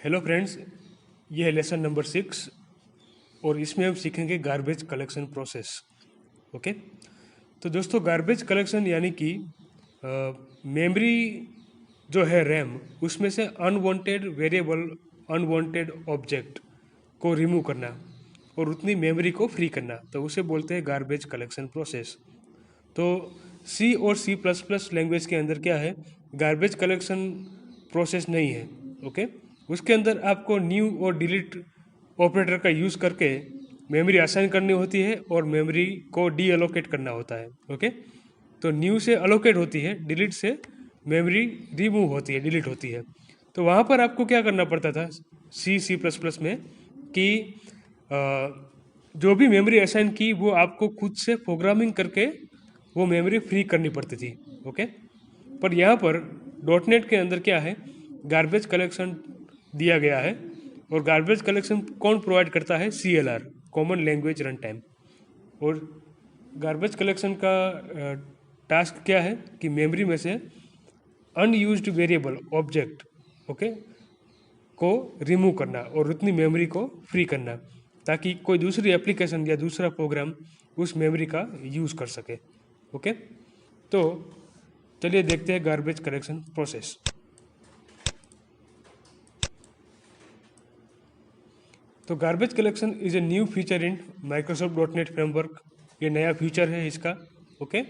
Hello friends, ये है lesson number 6 और इसमें हम सीखेंगे गार्बेज कलेक्शन प्रोसेस। ओके, तो दोस्तों गार्बेज कलेक्शन यानी कि मेमोरी जो है रैम, उसमें से अनवांटेड वेरिएबल, अनवांटेड ऑब्जेक्ट को रिमूव करना और उतनी मेमोरी को फ्री करना, तो उसे बोलते हैं गार्बेज कलेक्शन प्रोसेस। तो सी और सी प्लस प्लस लैंग्वेज के अंदर क्या है, गार्बेज कलेक्शन प्रोसेस नहीं है। ओके, उसके अंदर आपको न्यू और डिलीट ऑपरेटर का यूज़ करके मेमोरी असाइन करनी होती है और मेमोरी को डी एलोकेट करना होता है। ओके, तो न्यू से अलोकेट होती है, डिलीट से मेमोरी रिमूव होती है, डिलीट होती है। तो वहाँ पर आपको क्या करना पड़ता था सी सी प्लस प्लस में कि जो भी मेमोरी असाइन की वो आपको खुद से प्रोग्रामिंग करके वो मेमोरी फ्री करनी पड़ती थी। ओके, पर यहाँ पर डॉटनेट के अंदर क्या है, गार्बेज कलेक्शन दिया गया है और गार्बेज कलेक्शन कौन प्रोवाइड करता है, CLR, common language run time. और गार्बेज कलेक्शन का टास्क क्या है कि मेमोरी में से अनयूज्ड वेरिएबल ऑब्जेक्ट ओके को रिमूव करना और उतनी मेमोरी को फ्री करना ताकि कोई दूसरी एप्लीकेशन या दूसरा प्रोग्राम उस मेमोरी का यूज़ कर सके। ओके, तो चलिए देखते हैं गार्बेज कलेक्शन प्रोसेस। तो garbage collection is a new feature in Microsoft dot net framework. ये नया फीचर है इसका। ओके,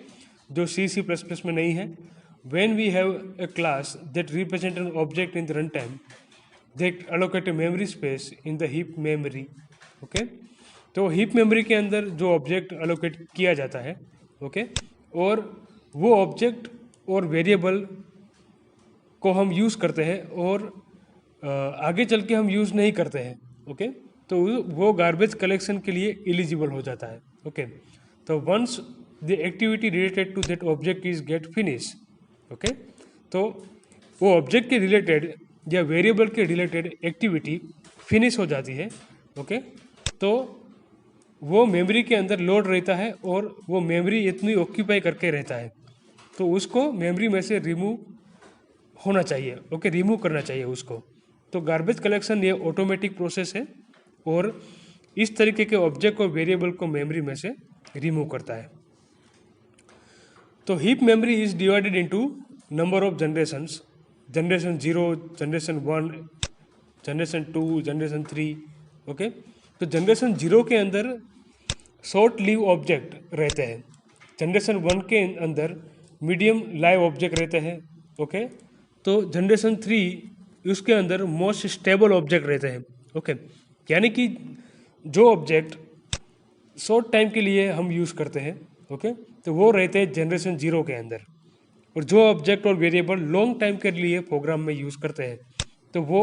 जो सी प्लस प्लस में नहीं है। When we have a class that represent an object in the run time that allocate a memory space in the heap memory. Okay, तो heap memory के अंदर जो ऑब्जेक्ट अलोकेट किया जाता है, ओके, और वो ऑब्जेक्ट और वेरिएबल को हम यूज़ करते हैं और आगे चल के हम यूज़ नहीं करते हैं। ओके, तो वो गार्बेज कलेक्शन के लिए एलिजिबल हो जाता है। ओके, तो once the activity related to that object is get finish. Okay, तो वो ऑब्जेक्ट के रिलेटेड या वेरिएबल के रिलेटेड एक्टिविटी फिनिश हो जाती है। ओके, तो वो मेमोरी के अंदर लोड रहता है और वो मेमोरी इतनी ऑक्यूपाई करके रहता है, तो उसको मेमोरी में से रिमूव होना चाहिए। ओके, रिमूव करना चाहिए उसको। तो गार्बेज कलेक्शन ये ऑटोमेटिक प्रोसेस है और इस तरीके के ऑब्जेक्ट और वेरिएबल को मेमोरी में से रिमूव करता है। तो heap memory is divided into number of generations, generation 0, generation 1, generation 2, generation 3। Okay, तो जनरेशन 0 के अंदर शॉर्ट लिव ऑब्जेक्ट रहते हैं, जनरेशन 1 के अंदर मीडियम लाइव ऑब्जेक्ट रहते हैं। ओके, तो जनरेशन 3 उसके अंदर मोस्ट स्टेबल ऑब्जेक्ट रहते हैं। ओके, यानी कि जो ऑब्जेक्ट शॉर्ट टाइम के लिए हम यूज़ करते हैं, ओके, तो वो रहते हैं जनरेशन 0 के अंदर। और जो ऑब्जेक्ट और वेरिएबल लॉन्ग टाइम के लिए प्रोग्राम में यूज़ करते हैं, तो वो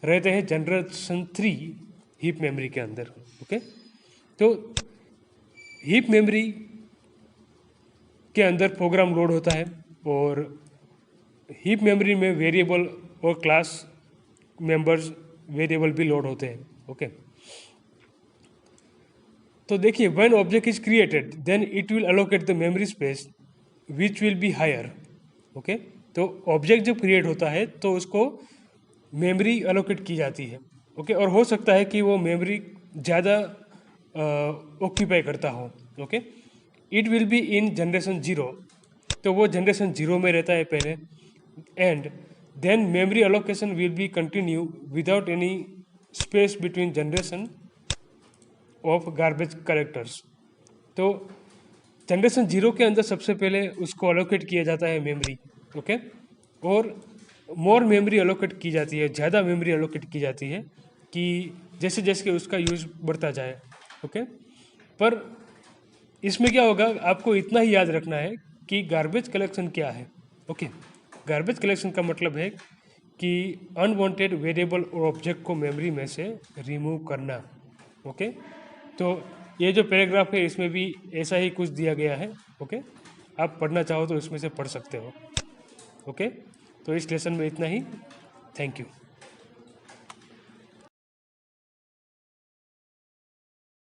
रहते हैं जनरेशन 3 हीप मेमोरी के अंदर। ओके, तो हीप मेमोरी के अंदर प्रोग्राम लोड होता है और हीप मेमोरी में वेरिएबल और क्लास मेंबर्स वेरिएबल भी लोड होते हैं। ओके, तो देखिए, when object is created then it will allocate the memory space which will be higher. Okay, तो ऑब्जेक्ट जब क्रिएट होता है तो उसको मेमोरी अलोकेट की जाती है। ओके, और हो सकता है कि वो मेमोरी ज़्यादा ऑक्यूपाई करता हो। Okay, it will be in generation 0, तो वो जनरेशन 0 में रहता है पहले। And then memory allocation will be continue without any space between generation of garbage collectors. तो जनरेशन 0 के अंदर सबसे पहले उसको अलोकेट किया जाता है मेमोरी। ओके, और मोर मेमोरी अलोकेट की जाती है, ज़्यादा मेमोरी अलोकेट की जाती है कि जैसे जैसे उसका यूज़ बढ़ता जाए। ओके, पर इसमें क्या होगा, आपको इतना ही याद रखना है कि गार्बेज कलेक्शन क्या है। ओके, गार्बेज कलेक्शन का मतलब है कि अनवांटेड वेरिएबल और ऑब्जेक्ट को मेमोरी में से रिमूव करना। ओके, तो ये जो पैराग्राफ है इसमें भी ऐसा ही कुछ दिया गया है। ओके, आप पढ़ना चाहो तो इसमें से पढ़ सकते हो। ओके, तो इस लेसन में इतना ही। Thank you.